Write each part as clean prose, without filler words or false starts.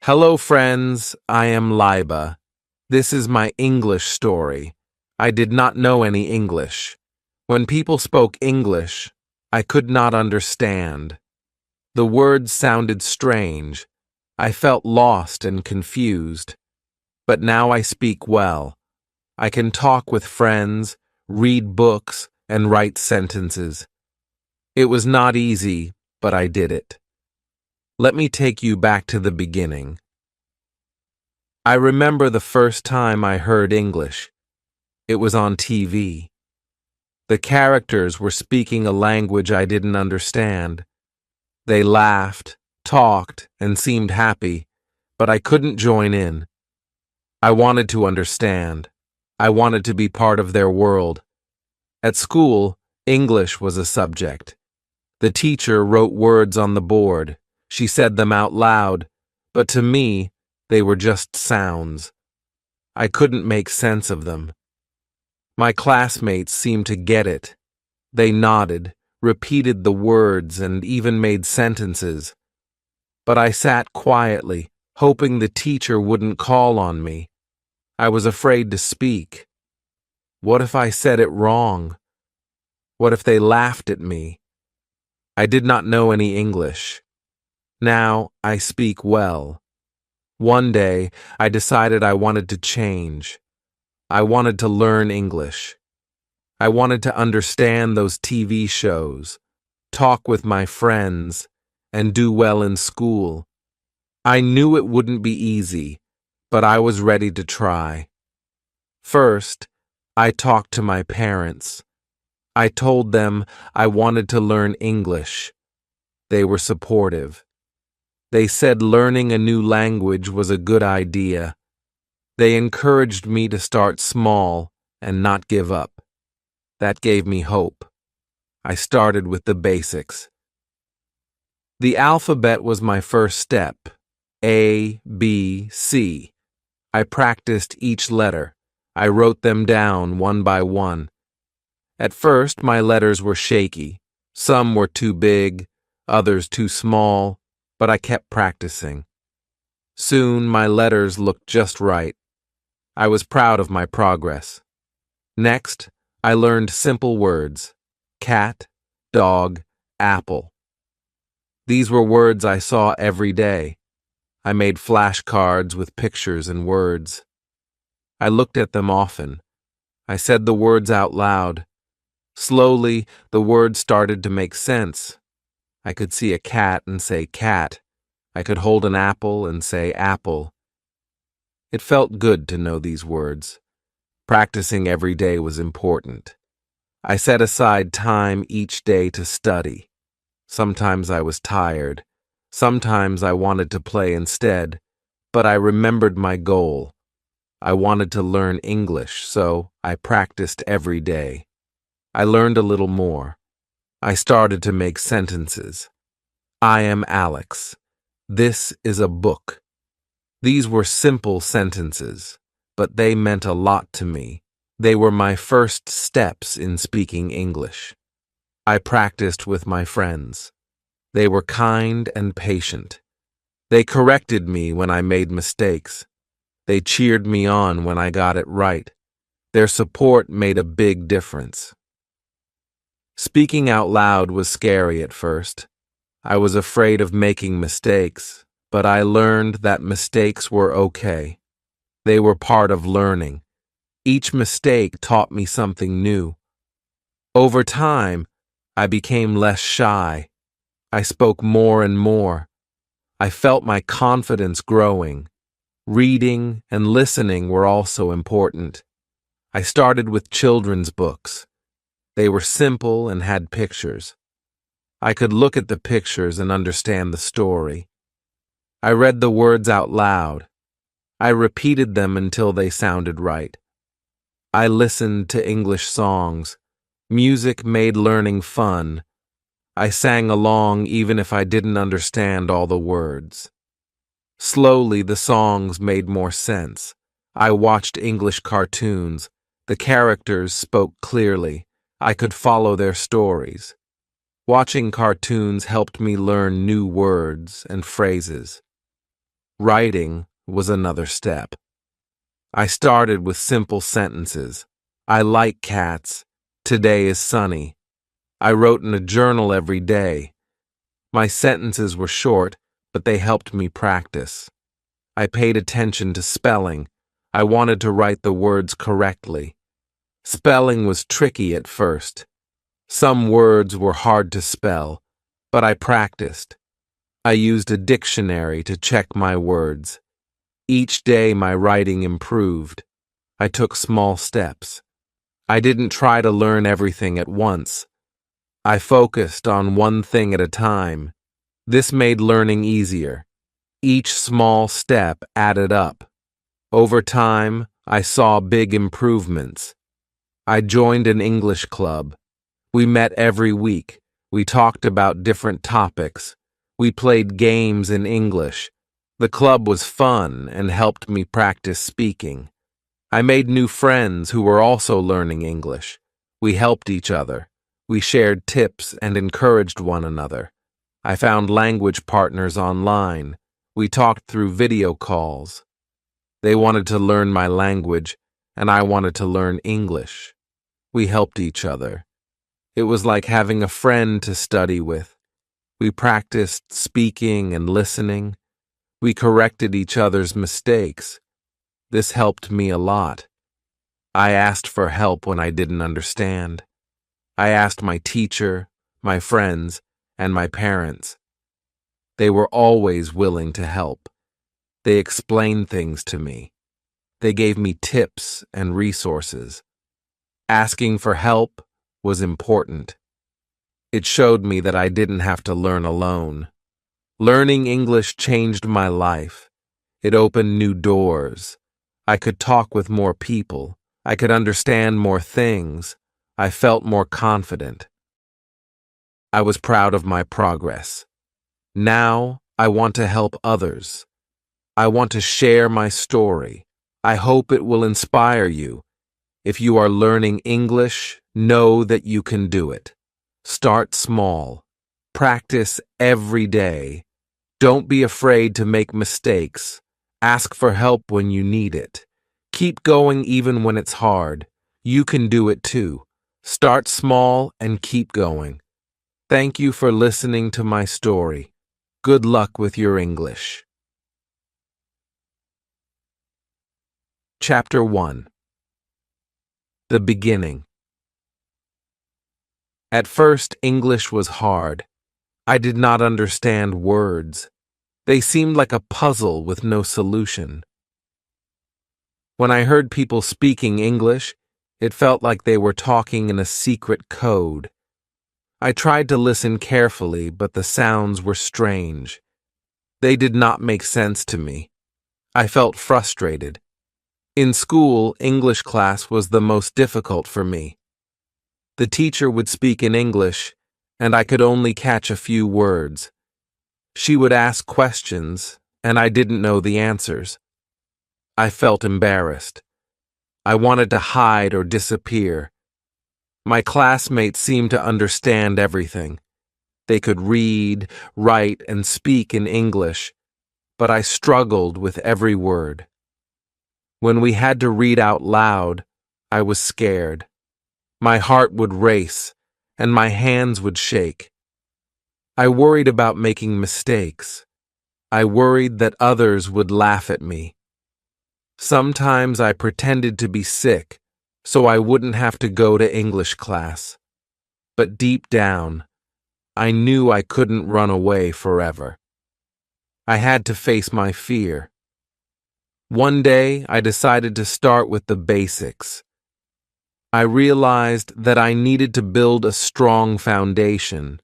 Hello, friends. I am Liba. This is my English story. I did not know any English. When people spoke English, I could not understand. The words sounded strange. I felt lost and confused. But now I speak well. I can talk with friends, read books, and write sentences. It was not easy, but I did it. Let me take you back to the beginning. I remember the first time I heard English. It was on TV. The characters were speaking a language I didn't understand. They laughed, talked, and seemed happy, but I couldn't join in. I wanted to understand. I wanted to be part of their world. At school, English was a subject. The teacher wrote words on the board. She said them out loud, but to me, they were just sounds. I couldn't make sense of them. My classmates seemed to get it. They nodded, repeated the words, and even made sentences. But I sat quietly, hoping the teacher wouldn't call on me. I was afraid to speak. What if I said it wrong? What if they laughed at me? I did not know any English. Now I speak well. One day, I decided I wanted to change. I wanted to learn English. I wanted to understand those TV shows, talk with my friends, and do well in school. I knew it wouldn't be easy, but I was ready to try. First, I talked to my parents. I told them I wanted to learn English. They were supportive. They said learning a new language was a good idea. They encouraged me to start small and not give up. That gave me hope. I started with the basics. The alphabet was my first step. A, B, C. I practiced each letter. I wrote them down one by one. At first, my letters were shaky. Some were too big, others too small, but I kept practicing. Soon, my letters looked just right. I was proud of my progress. Next, I learned simple words: cat, dog, apple. These were words I saw every day. I made flashcards with pictures and words. I looked at them often. I said the words out loud. Slowly, the words started to make sense. I could see a cat and say cat. I could hold an apple and say apple. It felt good to know these words. Practicing every day was important. I set aside time each day to study. Sometimes I was tired. Sometimes I wanted to play instead, but I remembered my goal. I wanted to learn English, so I practiced every day. I learned a little more. I started to make sentences. I am Alex. This is a book. These were simple sentences, but they meant a lot to me. They were my first steps in speaking English. I practiced with my friends. They were kind and patient. They corrected me when I made mistakes. They cheered me on when I got it right. Their support made a big difference. Speaking out loud was scary at first. I was afraid of making mistakes, but I learned that mistakes were okay. They were part of learning. Each mistake taught me something new. Over time, I became less shy. I spoke more and more. I felt my confidence growing. Reading and listening were also important. I started with children's books. They were simple and had pictures. I could look at the pictures and understand the story. I read the words out loud. I repeated them until they sounded right. I listened to English songs. Music made learning fun. I sang along even if I didn't understand all the words. Slowly, the songs made more sense. I watched English cartoons. The characters spoke clearly. I could follow their stories. Watching cartoons helped me learn new words and phrases. Writing was another step. I started with simple sentences. I like cats. Today is sunny. I wrote in a journal every day. My sentences were short, but they helped me practice. I paid attention to spelling. I wanted to write the words correctly. Spelling was tricky at first. Some words were hard to spell, but I practiced. I used a dictionary to check my words. Each day my writing improved. I took small steps. I didn't try to learn everything at once. I focused on one thing at a time. This made learning easier. Each small step added up. Over time, I saw big improvements. I joined an English club. We met every week. We talked about different topics. We played games in English. The club was fun and helped me practice speaking. I made new friends who were also learning English. We helped each other. We shared tips and encouraged one another. I found language partners online. We talked through video calls. They wanted to learn my language, and I wanted to learn English. We helped each other. It was like having a friend to study with. We practiced speaking and listening. We corrected each other's mistakes. This helped me a lot. I asked for help when I didn't understand. I asked my teacher, my friends, and my parents. They were always willing to help. They explained things to me. They gave me tips and resources. Asking for help was important. It showed me that I didn't have to learn alone. Learning English changed my life. It opened new doors. I could talk with more people. I could understand more things. I felt more confident. I was proud of my progress. Now I want to help others. I want to share my story. I hope it will inspire you. If you are learning English, know that you can do it. Start small. Practice every day. Don't be afraid to make mistakes. Ask for help when you need it. Keep going even when it's hard. You can do it too. Start small and keep going. Thank you for listening to my story. Good luck with your English. Chapter 1. The Beginning. At first, English was hard. I did not understand words. They seemed like a puzzle with no solution. When I heard people speaking English, it felt like they were talking in a secret code. I tried to listen carefully, but the sounds were strange. They did not make sense to me. I felt frustrated. In school, English class was the most difficult for me. The teacher would speak in English, and I could only catch a few words. She would ask questions, and I didn't know the answers. I felt embarrassed. I wanted to hide or disappear. My classmates seemed to understand everything. They could read, write, and speak in English, but I struggled with every word. When we had to read out loud, I was scared. My heart would race, and my hands would shake. I worried about making mistakes. I worried that others would laugh at me. Sometimes I pretended to be sick, so I wouldn't have to go to English class. But deep down, I knew I couldn't run away forever. I had to face my fear. One day, I decided to start with the basics. I realized that I needed to build a strong foundation,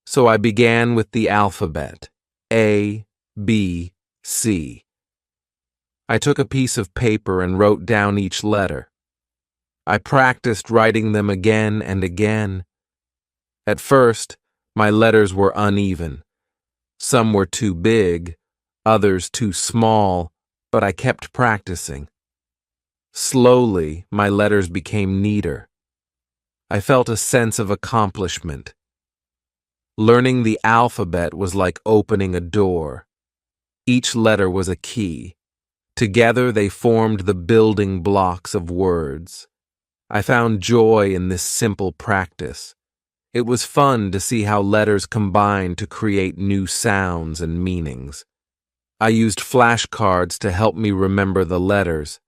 so I began with the alphabet, A, B, C. I took a piece of paper and wrote down each letter. I practiced writing them again and again. At first, my letters were uneven. Some were too big, others too small, but I kept practicing. Slowly, my letters became neater. I felt a sense of accomplishment. Learning the alphabet was like opening a door. Each letter was a key. Together they formed the building blocks of words. I found joy in this simple practice. It was fun to see how letters combined to create new sounds and meanings. I used flashcards to help me remember the letters.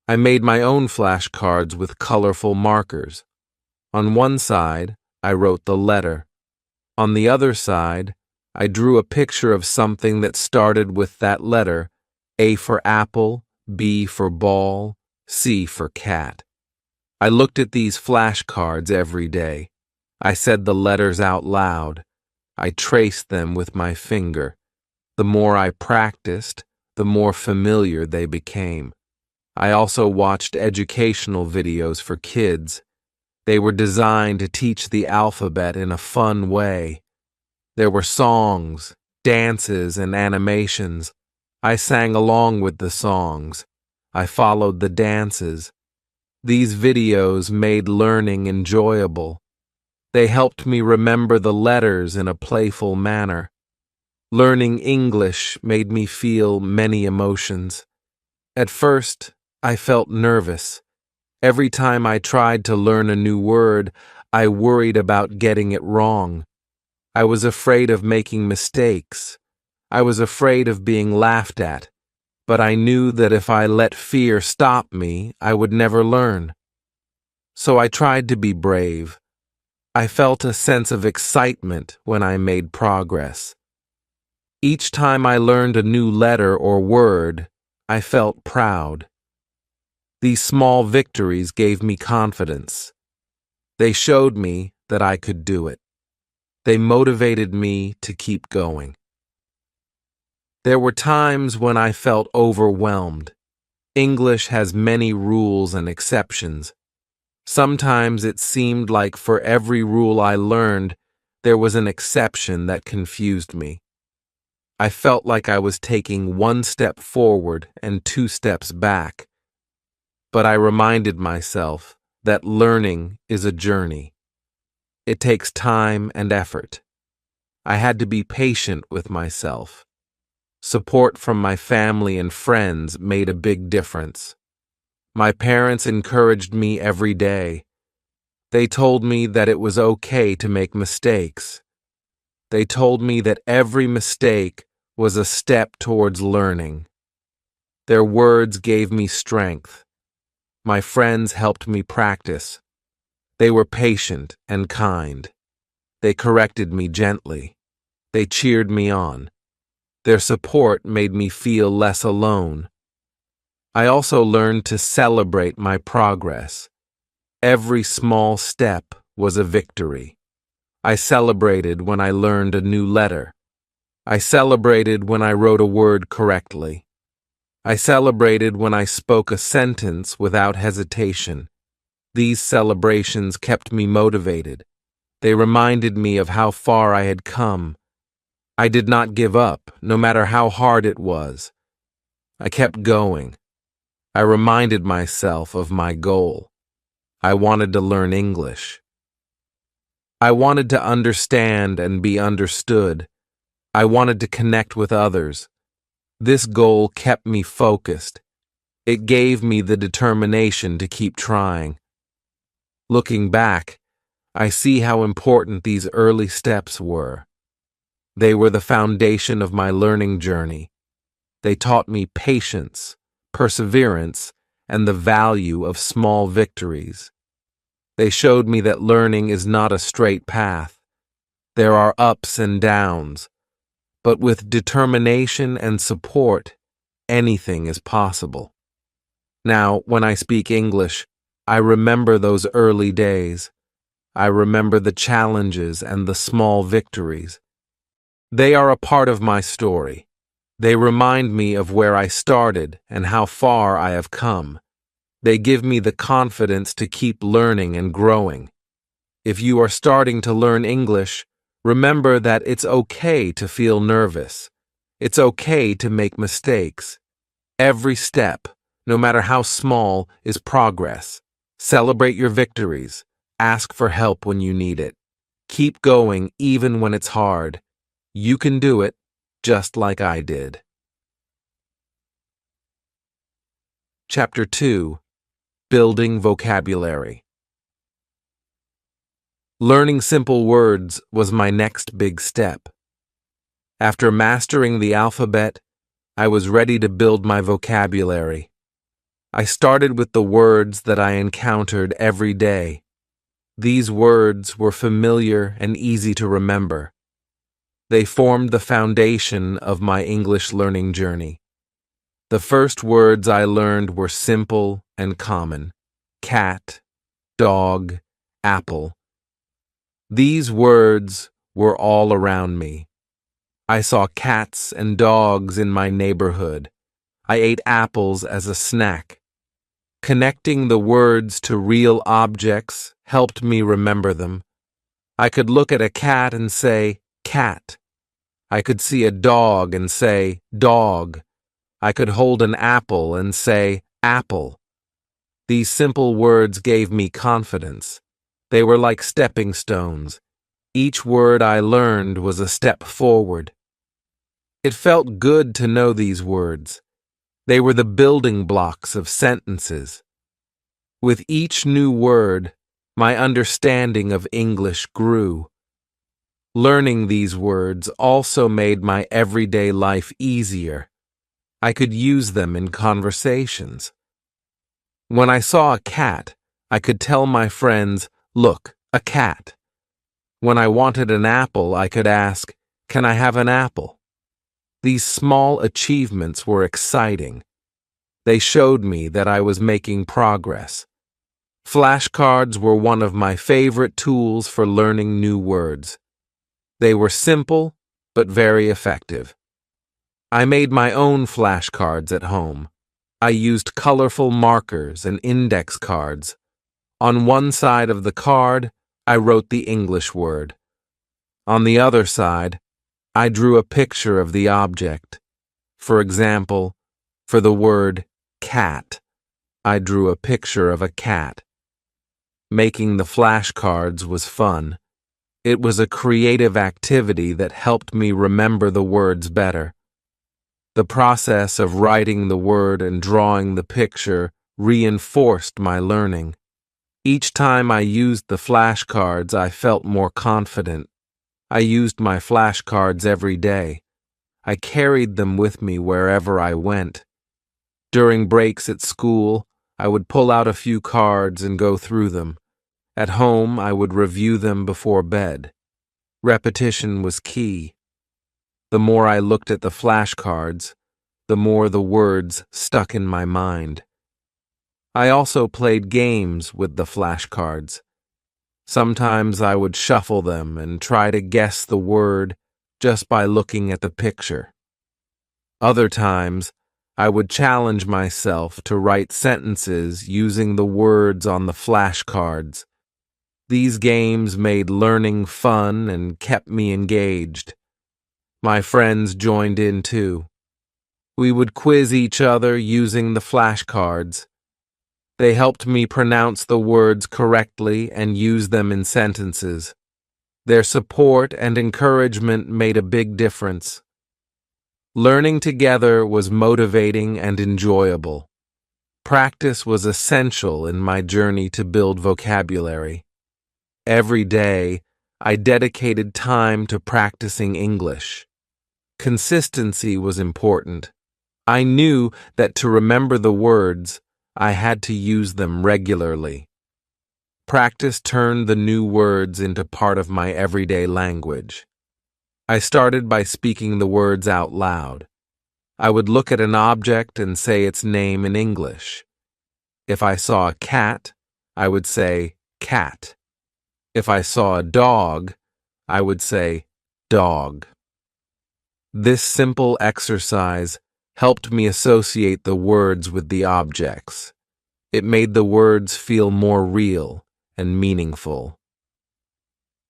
I made my own flashcards with colorful markers. On one side, I wrote the letter. On the other side, I drew a picture of something that started with that letter: A for apple, B for ball, C for cat. I looked at these flashcards every day. I said the letters out loud. I traced them with my finger. The more I practiced, the more familiar they became. I also watched educational videos for kids. They were designed to teach the alphabet in a fun way. There were songs, dances, and animations. I sang along with the songs. I followed the dances. These videos made learning enjoyable. They helped me remember the letters in a playful manner. Learning English made me feel many emotions. At first, I felt nervous. Every time I tried to learn a new word, I worried about getting it wrong. I was afraid of making mistakes. I was afraid of being laughed at. But I knew that if I let fear stop me, I would never learn. So I tried to be brave. I felt a sense of excitement when I made progress. Each time I learned a new letter or word, I felt proud. These small victories gave me confidence. They showed me that I could do it. They motivated me to keep going. There were times when I felt overwhelmed. English has many rules and exceptions. Sometimes it seemed like for every rule I learned, there was an exception that confused me. I felt like I was taking one step forward and two steps back. But I reminded myself that learning is a journey. It takes time and effort. I had to be patient with myself. Support from my family and friends made a big difference. My parents encouraged me every day. They told me that it was okay to make mistakes. They told me that every mistake was a step towards learning. Their words gave me strength. My friends helped me practice. They were patient and kind. They corrected me gently. They cheered me on. Their support made me feel less alone. I also learned to celebrate my progress. Every small step was a victory. I celebrated when I learned a new letter. I celebrated when I wrote a word correctly. I celebrated when I spoke a sentence without hesitation. These celebrations kept me motivated. They reminded me of how far I had come. I did not give up, no matter how hard it was. I kept going. I reminded myself of my goal. I wanted to learn English. I wanted to understand and be understood. I wanted to connect with others. This goal kept me focused. It gave me the determination to keep trying. Looking back, I see how important these early steps were. They were the foundation of my learning journey. They taught me patience, perseverance, and the value of small victories. They showed me that learning is not a straight path. There are ups and downs, but with determination and support, anything is possible. Now, when I speak English, I remember those early days. I remember the challenges and the small victories. They are a part of my story. They remind me of where I started and how far I have come. They give me the confidence to keep learning and growing. If you are starting to learn English, remember that it's okay to feel nervous. It's okay to make mistakes. Every step, no matter how small, is progress. Celebrate your victories. Ask for help when you need it. Keep going even when it's hard. You can do it, just like I did. Chapter 2. Building Vocabulary. Learning simple words was my next big step. After mastering the alphabet, I was ready to build my vocabulary. I started with the words that I encountered every day. These words were familiar and easy to remember. They formed the foundation of my English learning journey. The first words I learned were simple and common: cat, dog, apple. These words were all around me. I saw cats and dogs in my neighborhood. I ate apples as a snack. Connecting the words to real objects helped me remember them. I could look at a cat and say, cat. I could see a dog and say, dog. I could hold an apple and say, apple. These simple words gave me confidence. They were like stepping stones. Each word I learned was a step forward. It felt good to know these words. They were the building blocks of sentences. With each new word, my understanding of English grew. Learning these words also made my everyday life easier. I could use them in conversations. When I saw a cat, I could tell my friends, look, a cat. When I wanted an apple, I could ask, can I have an apple? These small achievements were exciting. They showed me that I was making progress. Flashcards were one of my favorite tools for learning new words. They were simple, but very effective. I made my own flashcards at home. I used colorful markers and index cards. On one side of the card, I wrote the English word. On the other side, I drew a picture of the object. For example, for the word cat, I drew a picture of a cat. Making the flashcards was fun. It was a creative activity that helped me remember the words better. The process of writing the word and drawing the picture reinforced my learning. Each time I used the flashcards, I felt more confident. I used my flashcards every day. I carried them with me wherever I went. During breaks at school, I would pull out a few cards and go through them. At home, I would review them before bed. Repetition was key. The more I looked at the flashcards, the more the words stuck in my mind. I also played games with the flashcards. Sometimes I would shuffle them and try to guess the word just by looking at the picture. Other times, I would challenge myself to write sentences using the words on the flashcards. These games made learning fun and kept me engaged. My friends joined in too. We would quiz each other using the flashcards. They helped me pronounce the words correctly and use them in sentences. Their support and encouragement made a big difference. Learning together was motivating and enjoyable. Practice was essential in my journey to build vocabulary. Every day, I dedicated time to practicing English. Consistency was important. I knew that to remember the words, I had to use them regularly. Practice turned the new words into part of my everyday language. I started by speaking the words out loud. I would look at an object and say its name in English. If I saw a cat, I would say cat. If I saw a dog, I would say dog. This simple exercise helped me associate the words with the objects. It made the words feel more real and meaningful.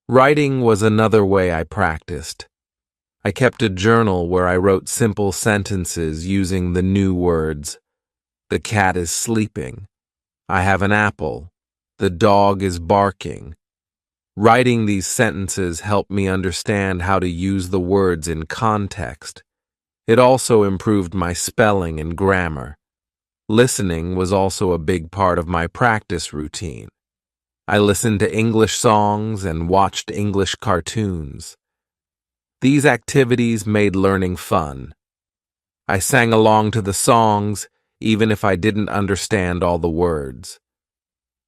Writing was another way I practiced. I kept a journal where I wrote simple sentences using the new words. The cat is sleeping. I have an apple. The dog is barking. Writing these sentences helped me understand how to use the words in context. It also improved my spelling and grammar. Listening was also a big part of my practice routine. I listened to English songs and watched English cartoons. These activities made learning fun. I sang along to the songs, even if I didn't understand all the words.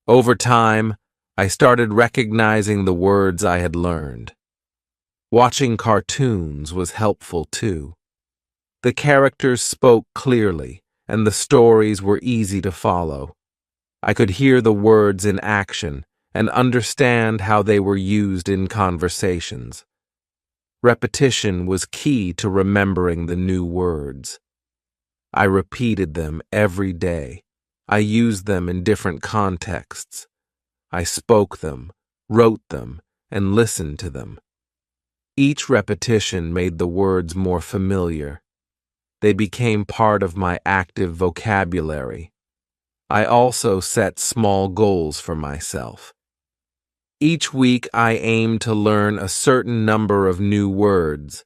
Over time, I started recognizing the words I had learned. Watching cartoons was helpful too. The characters spoke clearly, and the stories were easy to follow. I could hear the words in action and understand how they were used in conversations. Repetition was key to remembering the new words. I repeated them every day. I used them in different contexts. I spoke them, wrote them, and listened to them. Each repetition made the words more familiar. They became part of my active vocabulary. I also set small goals for myself. Each week I aimed to learn a certain number of new words.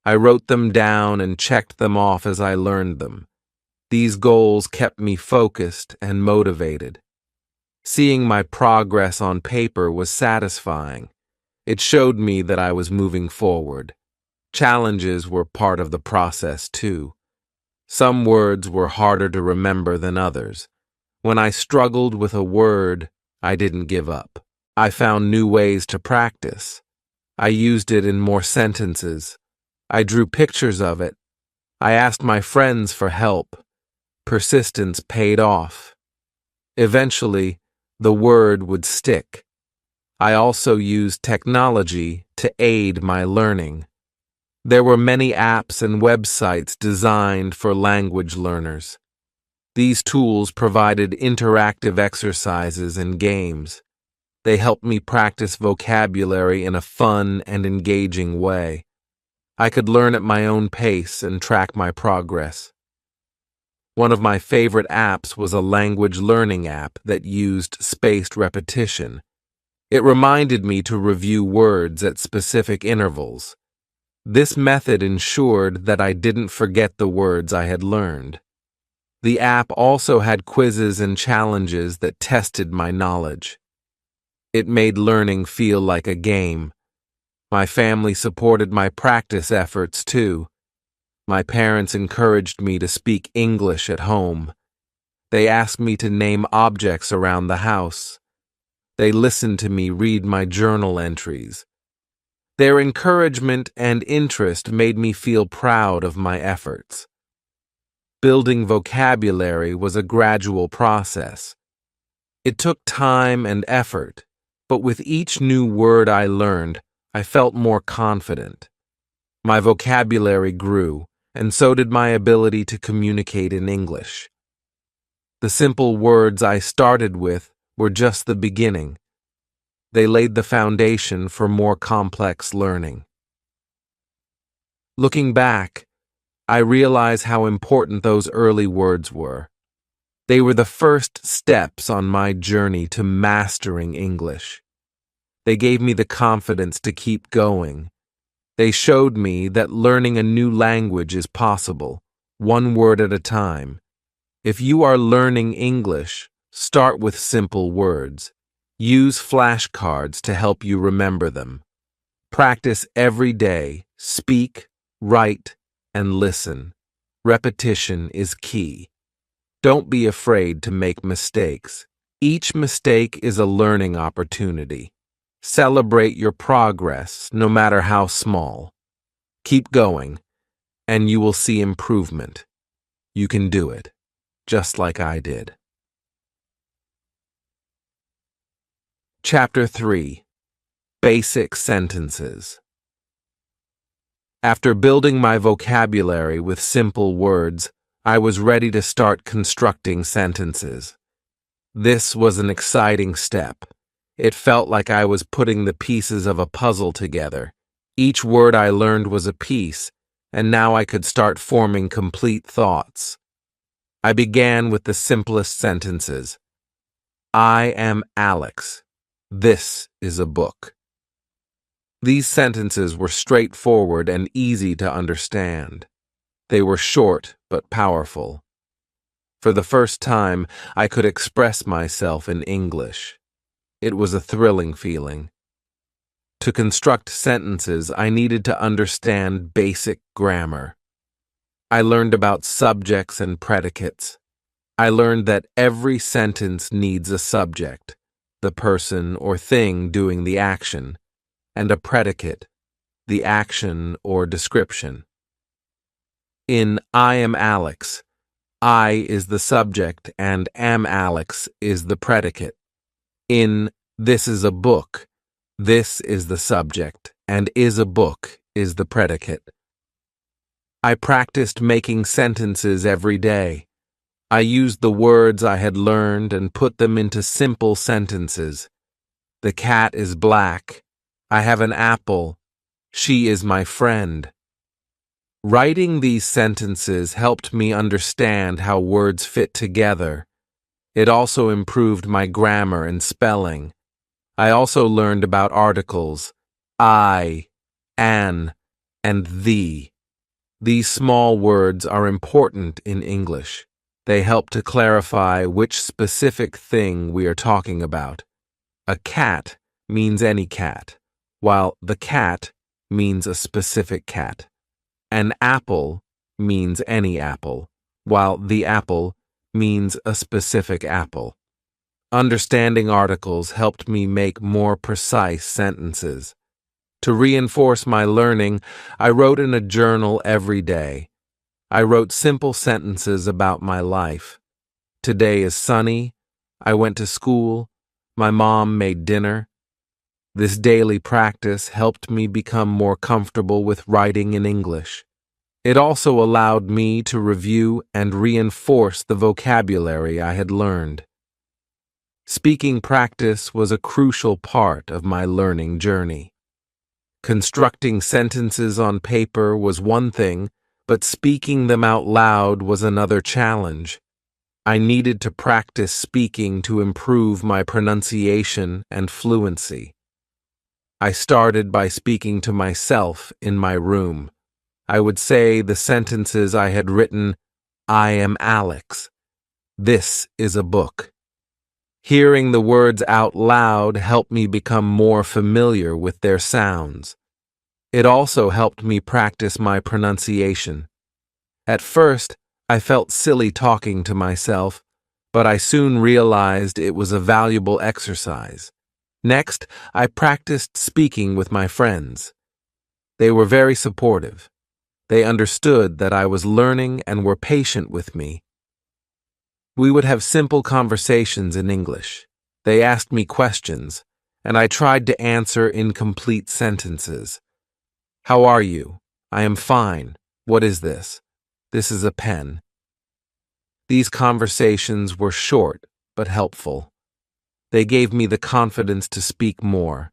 I wrote them down and checked them off as I learned them. These goals kept me focused and motivated. Seeing my progress on paper was satisfying. It showed me that I was moving forward. Challenges were part of the process too. Some words were harder to remember than others. When I struggled with a word, I didn't give up. I found new ways to practice. I used it in more sentences. I drew pictures of it. I asked my friends for help. Persistence paid off. Eventually, the word would stick. I also used technology to aid my learning. There were many apps and websites designed for language learners. These tools provided interactive exercises and games. They helped me practice vocabulary in a fun and engaging way. I could learn at my own pace and track my progress. One of my favorite apps was a language learning app that used spaced repetition. It reminded me to review words at specific intervals. This method ensured that I didn't forget the words I had learned. The app also had quizzes and challenges that tested my knowledge. It made learning feel like a game. My family supported my practice efforts too. My parents encouraged me to speak English at home. They asked me to name objects around the house. They listened to me read my journal entries. Their encouragement and interest made me feel proud of my efforts. Building vocabulary was a gradual process. It took time and effort, but with each new word I learned, I felt more confident. My vocabulary grew, and so did my ability to communicate in English. The simple words I started with were just the beginning. They laid the foundation for more complex learning. Looking back, I realize how important those early words were. They were the first steps on my journey to mastering English. They gave me the confidence to keep going. They showed me that learning a new language is possible, one word at a time. If you are learning English, start with simple words. Use flashcards to help you remember them. Practice every day. Speak, write, and listen. Repetition is key. Don't be afraid to make mistakes. Each mistake is a learning opportunity. Celebrate your progress, no matter how small. Keep going, and you will see improvement. You can do it, just like I did. Chapter 3. Basic Sentences. After building my vocabulary with simple words, I was ready to start constructing sentences. This was an exciting step. It felt like I was putting the pieces of a puzzle together. Each word I learned was a piece, and now I could start forming complete thoughts. I began with the simplest sentences. I am Alex. This is a book. These sentences were straightforward and easy to understand. They were short but powerful. For the first time, I could express myself in English. It was a thrilling feeling. To construct sentences, I needed to understand basic grammar. I learned about subjects and predicates. I learned that every sentence needs a subject, the person or thing doing the action, and a predicate, the action or description. In I am Alex, I is the subject and am Alex is the predicate. In this is a book, this is the subject and is a book is the predicate. I practiced making sentences every day. I used the words I had learned and put them into simple sentences. The cat is black. I have an apple. She is my friend. Writing these sentences helped me understand how words fit together. It also improved my grammar and spelling. I also learned about articles, I, an, and the. These small words are important in English. They help to clarify which specific thing we are talking about. A cat means any cat, while the cat means a specific cat. An apple means any apple, while the apple means a specific apple. Understanding articles helped me make more precise sentences. To reinforce my learning, I wrote in a journal every day. I wrote simple sentences about my life. Today is sunny. I went to school. My mom made dinner. This daily practice helped me become more comfortable with writing in English. It also allowed me to review and reinforce the vocabulary I had learned. Speaking practice was a crucial part of my learning journey. Constructing sentences on paper was one thing, but speaking them out loud was another challenge. I needed to practice speaking to improve my pronunciation and fluency. I started by speaking to myself in my room. I would say the sentences I had written, I am Alex. This is a book. Hearing the words out loud helped me become more familiar with their sounds. It also helped me practice my pronunciation. At first, I felt silly talking to myself, but I soon realized it was a valuable exercise. Next, I practiced speaking with my friends. They were very supportive. They understood that I was learning and were patient with me. We would have simple conversations in English. They asked me questions, and I tried to answer incomplete sentences. How are you? I am fine. What is this? This is a pen. These conversations were short but helpful. They gave me the confidence to speak more.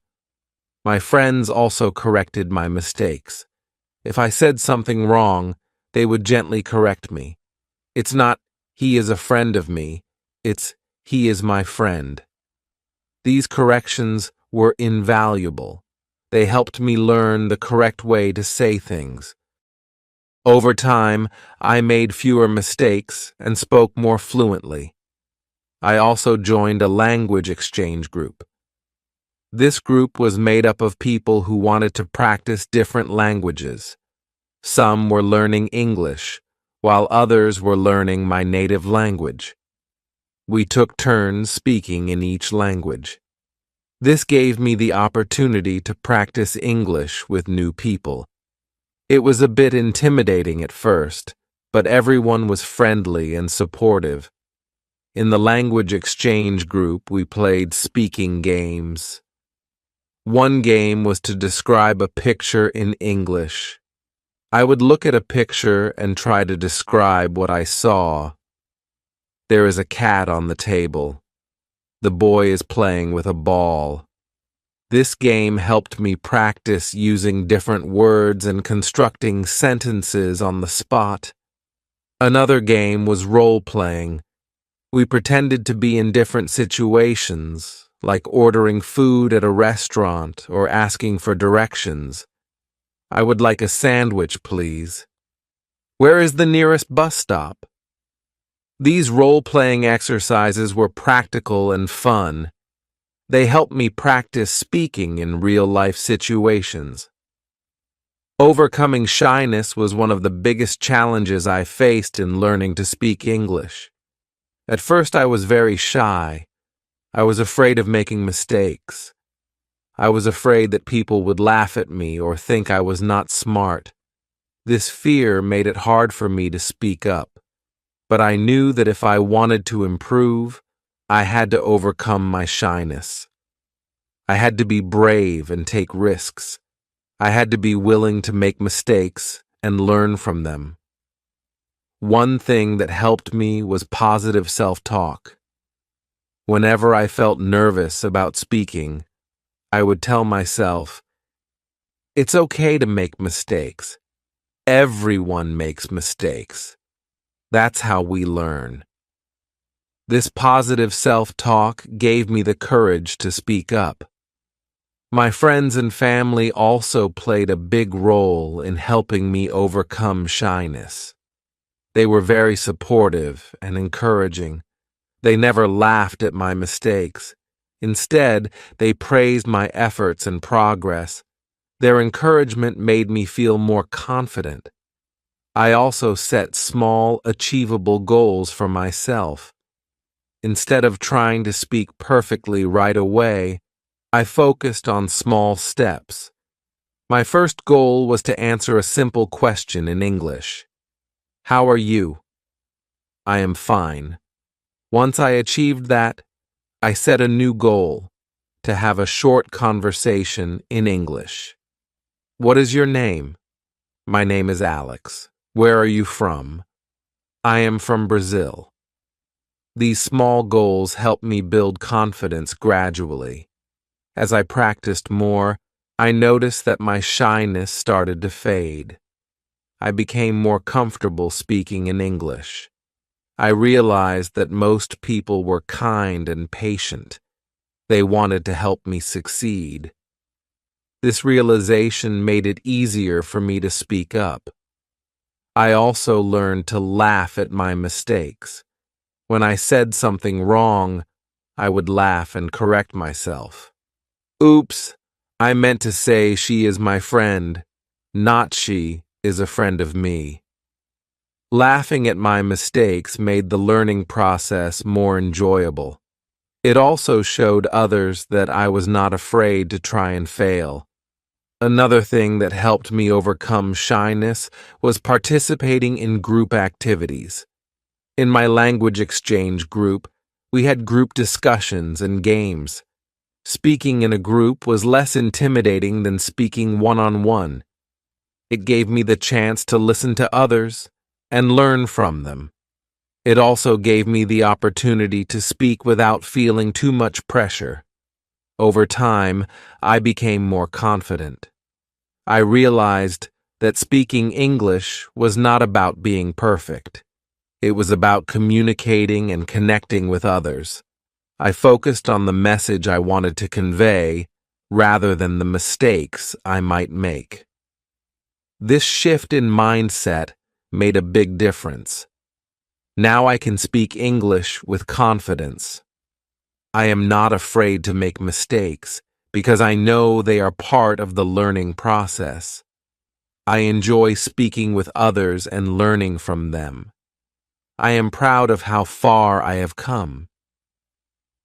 My friends also corrected my mistakes. If I said something wrong, they would gently correct me. It's not, he is a friend of me. It's, he is my friend. These corrections were invaluable. They helped me learn the correct way to say things. Over time, I made fewer mistakes and spoke more fluently. I also joined a language exchange group. This group was made up of people who wanted to practice different languages. Some were learning English, while others were learning my native language. We took turns speaking in each language. This gave me the opportunity to practice English with new people. It was a bit intimidating at first, but everyone was friendly and supportive. In the language exchange group, we played speaking games. One game was to describe a picture in English. I would look at a picture and try to describe what I saw. There is a cat on the table. The boy is playing with a ball. This game helped me practice using different words and constructing sentences on the spot. Another game was role-playing. We pretended to be in different situations, like ordering food at a restaurant or asking for directions. I would like a sandwich, please. Where is the nearest bus stop? These role-playing exercises were practical and fun. They helped me practice speaking in real-life situations. Overcoming shyness was one of the biggest challenges I faced in learning to speak English. At first, I was very shy. I was afraid of making mistakes. I was afraid that people would laugh at me or think I was not smart. This fear made it hard for me to speak up. But I knew that if I wanted to improve, I had to overcome my shyness. I had to be brave and take risks. I had to be willing to make mistakes and learn from them. One thing that helped me was positive self-talk. Whenever I felt nervous about speaking, I would tell myself, "It's okay to make mistakes. Everyone makes mistakes. That's how we learn." This positive self-talk gave me the courage to speak up. My friends and family also played a big role in helping me overcome shyness. They were very supportive and encouraging. They never laughed at my mistakes. Instead, they praised my efforts and progress. Their encouragement made me feel more confident. I also set small, achievable goals for myself. Instead of trying to speak perfectly right away, I focused on small steps. My first goal was to answer a simple question in English. "How are you?" "I am fine." Once I achieved that, I set a new goal, to have a short conversation in English. "What is your name?" "My name is Alex." "Where are you from?" "I am from Brazil." These small goals helped me build confidence gradually. As I practiced more, I noticed that my shyness started to fade. I became more comfortable speaking in English. I realized that most people were kind and patient. They wanted to help me succeed. This realization made it easier for me to speak up. I also learned to laugh at my mistakes. When I said something wrong, I would laugh and correct myself. "Oops, I meant to say she is my friend, not she is a friend of me." Laughing at my mistakes made the learning process more enjoyable. It also showed others that I was not afraid to try and fail. Another thing that helped me overcome shyness was participating in group activities. In my language exchange group, we had group discussions and games. Speaking in a group was less intimidating than speaking one-on-one. It gave me the chance to listen to others and learn from them. It also gave me the opportunity to speak without feeling too much pressure. Over time, I became more confident. I realized that speaking English was not about being perfect. It was about communicating and connecting with others. I focused on the message I wanted to convey rather than the mistakes I might make. This shift in mindset made a big difference. Now I can speak English with confidence. I am not afraid to make mistakes because I know they are part of the learning process. I enjoy speaking with others and learning from them. I am proud of how far I have come.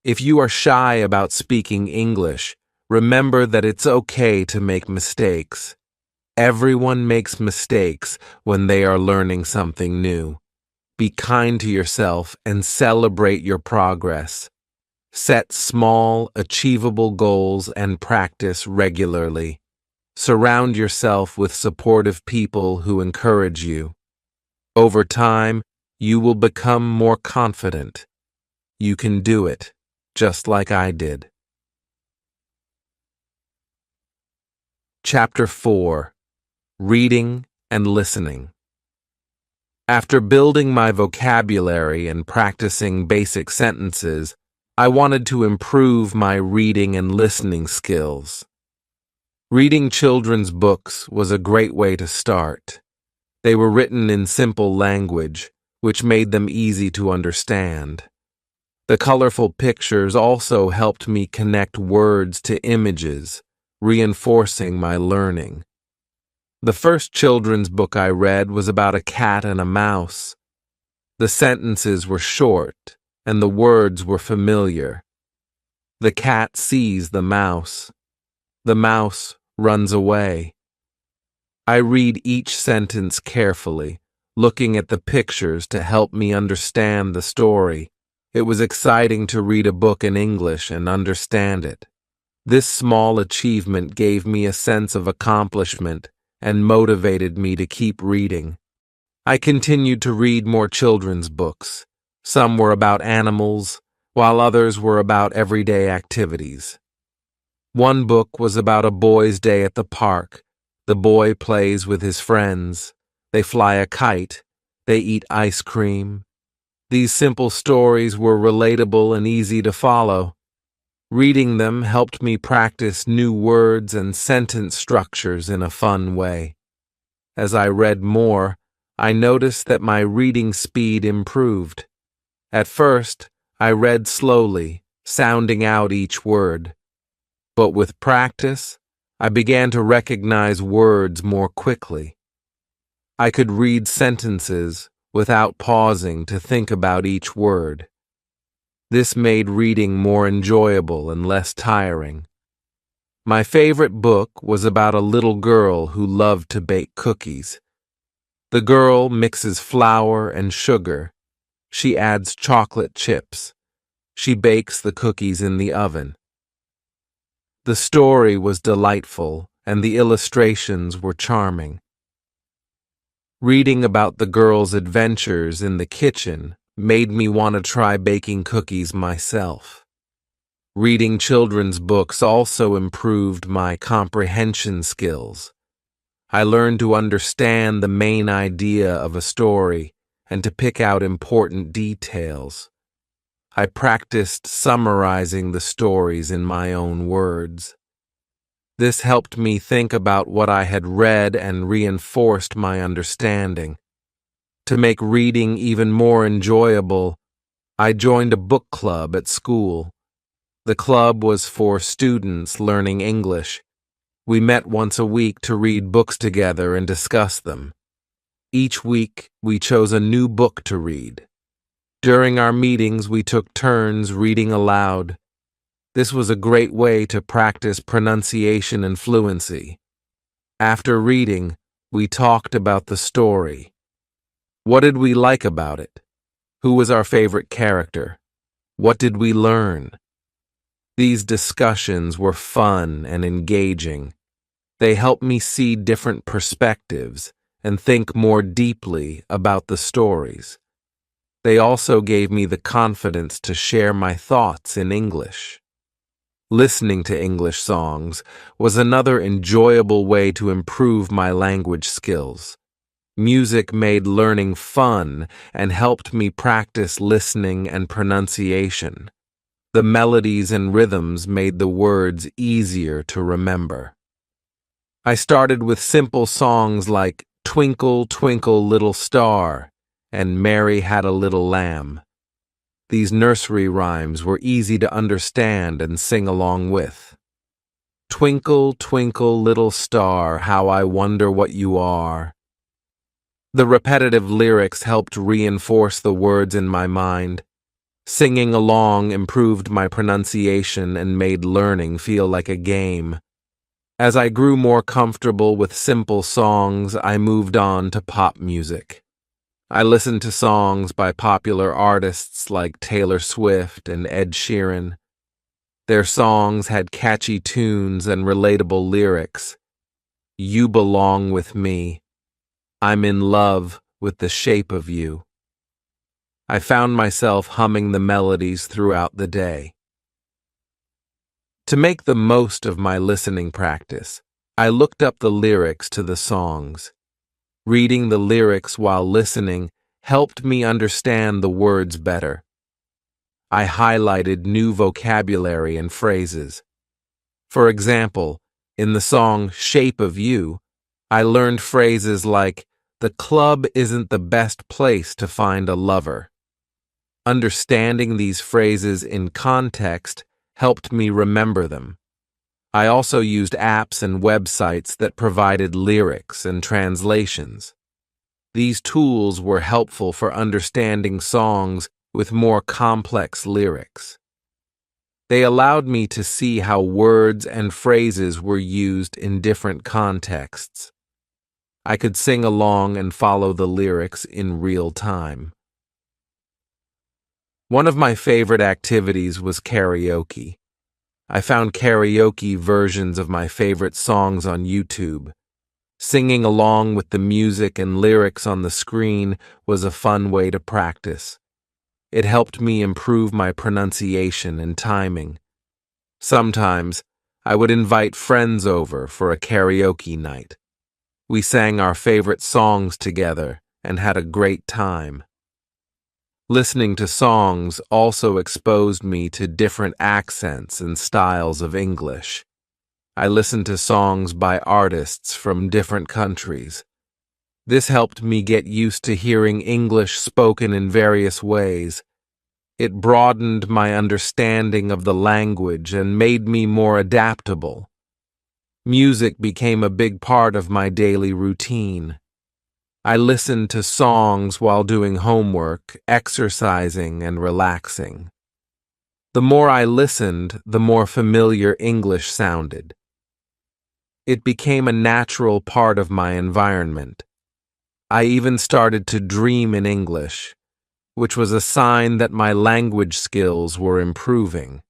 If you are shy about speaking English, remember that it's okay to make mistakes. Everyone makes mistakes when they are learning something new. Be kind to yourself and celebrate your progress. Set small, achievable goals and practice regularly. Surround yourself with supportive people who encourage you. Over time, you will become more confident. You can do it, just like I did. Chapter 4: Reading and Listening. After building my vocabulary and practicing basic sentences, I wanted to improve my reading and listening skills. Reading children's books was a great way to start. They were written in simple language, which made them easy to understand. The colorful pictures also helped me connect words to images, reinforcing my learning. The first children's book I read was about a cat and a mouse. The sentences were short, and the words were familiar. The cat sees the mouse. The mouse runs away. I read each sentence carefully, looking at the pictures to help me understand the story. It was exciting to read a book in English and understand it. This small achievement gave me a sense of accomplishment and motivated me to keep reading. I continued to read more children's books. Some were about animals, while others were about everyday activities. One book was about a boy's day at the park. The boy plays with his friends. They fly a kite. They eat ice cream. These simple stories were relatable and easy to follow. Reading them helped me practice new words and sentence structures in a fun way. As I read more, I noticed that my reading speed improved. At first, I read slowly, sounding out each word. But with practice, I began to recognize words more quickly. I could read sentences without pausing to think about each word. This made reading more enjoyable and less tiring. My favorite book was about a little girl who loved to bake cookies. The girl mixes flour and sugar. She adds chocolate chips. She bakes the cookies in the oven. The story was delightful, and the illustrations were charming. Reading about the girl's adventures in the kitchen made me want to try baking cookies myself. Reading children's books also improved my comprehension skills. I learned to understand the main idea of a story and to pick out important details. I practiced summarizing the stories in my own words. This helped me think about what I had read and reinforced my understanding. To make reading even more enjoyable, I joined a book club at school. The club was for students learning English. We met once a week to read books together and discuss them. Each week, we chose a new book to read. During our meetings, we took turns reading aloud. This was a great way to practice pronunciation and fluency. After reading, we talked about the story. What did we like about it? Who was our favorite character? What did we learn? These discussions were fun and engaging. They helped me see different perspectives and think more deeply about the stories. They also gave me the confidence to share my thoughts in English. Listening to English songs was another enjoyable way to improve my language skills. Music made learning fun and helped me practice listening and pronunciation. The melodies and rhythms made the words easier to remember. I started with simple songs like Twinkle, Twinkle, Little Star and Mary Had a Little Lamb. These nursery rhymes were easy to understand and sing along with. Twinkle, twinkle, little star, how I wonder what you are. The repetitive lyrics helped reinforce the words in my mind. Singing along improved my pronunciation and made learning feel like a game. As I grew more comfortable with simple songs, I moved on to pop music. I listened to songs by popular artists like Taylor Swift and Ed Sheeran. Their songs had catchy tunes and relatable lyrics. You belong with me. I'm in love with the shape of you. I found myself humming the melodies throughout the day. To make the most of my listening practice, I looked up the lyrics to the songs. Reading the lyrics while listening helped me understand the words better. I highlighted new vocabulary and phrases. For example, in the song Shape of You, I learned phrases like The club isn't the best place to find a lover. Understanding these phrases in context helped me remember them. I also used apps and websites that provided lyrics and translations. These tools were helpful for understanding songs with more complex lyrics. They allowed me to see how words and phrases were used in different contexts. I could sing along and follow the lyrics in real time. One of my favorite activities was karaoke. I found karaoke versions of my favorite songs on YouTube. Singing along with the music and lyrics on the screen was a fun way to practice. It helped me improve my pronunciation and timing. Sometimes, I would invite friends over for a karaoke night. We sang our favorite songs together and had a great time. Listening to songs also exposed me to different accents and styles of English. I listened to songs by artists from different countries. This helped me get used to hearing English spoken in various ways. It broadened my understanding of the language and made me more adaptable. Music became a big part of my daily routine. I listened to songs while doing homework, exercising, and relaxing. The more I listened, the more familiar English sounded. It became a natural part of my environment. I even started to dream in English, which was a sign that my language skills were improving.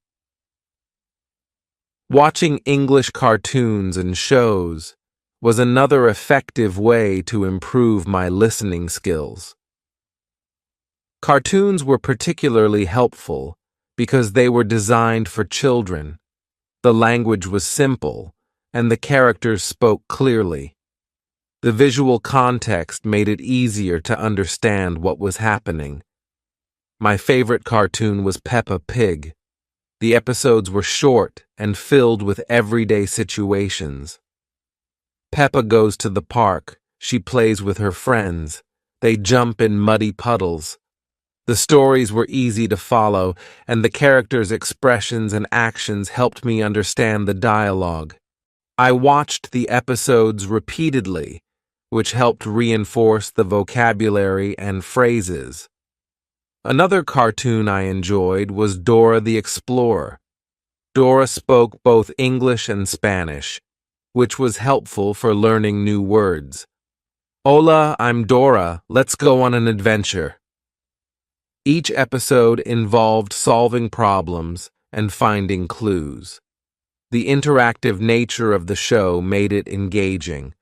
Watching English cartoons and shows was another effective way to improve my listening skills. Cartoons were particularly helpful because they were designed for children. The language was simple, and the characters spoke clearly. The visual context made it easier to understand what was happening. My favorite cartoon was Peppa Pig. The episodes were short and filled with everyday situations. Peppa goes to the park. She plays with her friends. They jump in muddy puddles. The stories were easy to follow, and the characters' expressions and actions helped me understand the dialogue. I watched the episodes repeatedly, which helped reinforce the vocabulary and phrases. Another cartoon I enjoyed was Dora the Explorer. Dora spoke both English and Spanish, which was helpful for learning new words. Hola, I'm Dora. Let's go on an adventure. Each episode involved solving problems and finding clues. The interactive nature of the show made it engaging.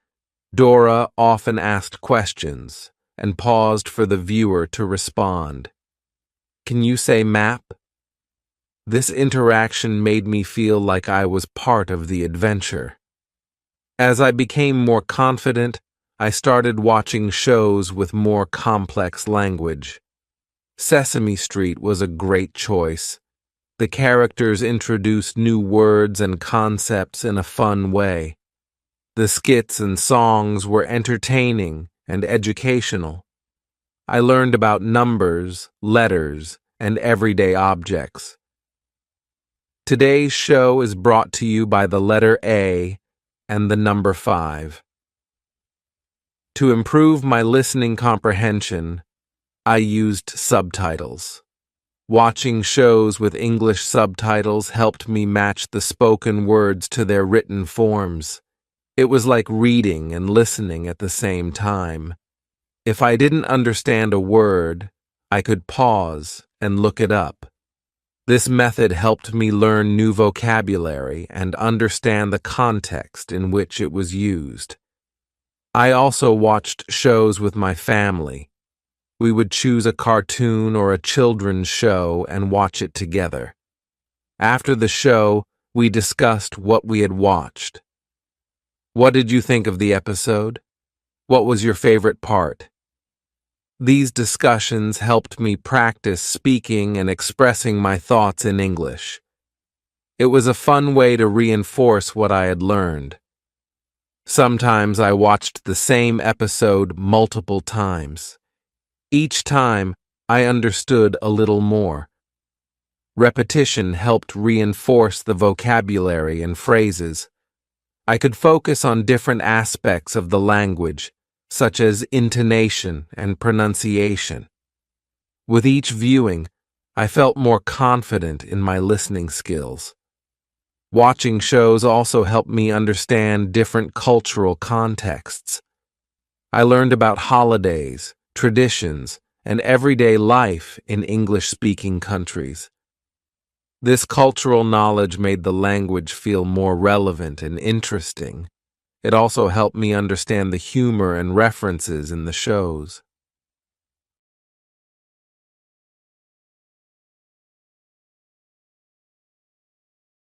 Dora often asked questions and paused for the viewer to respond. Can you say map? This interaction made me feel like I was part of the adventure. As I became more confident, I started watching shows with more complex language. Sesame Street was a great choice. The characters introduced new words and concepts in a fun way. The skits and songs were entertaining and educational. I learned about numbers, letters, and everyday objects. Today's show is brought to you by the letter A and the number 5. To improve my listening comprehension, I used subtitles. Watching shows with English subtitles helped me match the spoken words to their written forms. It was like reading and listening at the same time. If I didn't understand a word, I could pause and look it up. This method helped me learn new vocabulary and understand the context in which it was used. I also watched shows with my family. We would choose a cartoon or a children's show and watch it together. After the show, we discussed what we had watched. What did you think of the episode? What was your favorite part? These discussions helped me practice speaking and expressing my thoughts in English. It was a fun way to reinforce what I had learned. Sometimes I watched the same episode multiple times. Each time, I understood a little more. Repetition helped reinforce the vocabulary and phrases. I could focus on different aspects of the language, such as intonation and pronunciation. With each viewing, I felt more confident in my listening skills. Watching shows also helped me understand different cultural contexts. I learned about holidays, traditions, and everyday life in English-speaking countries. This cultural knowledge made the language feel more relevant and interesting. It also helped me understand the humor and references in the shows.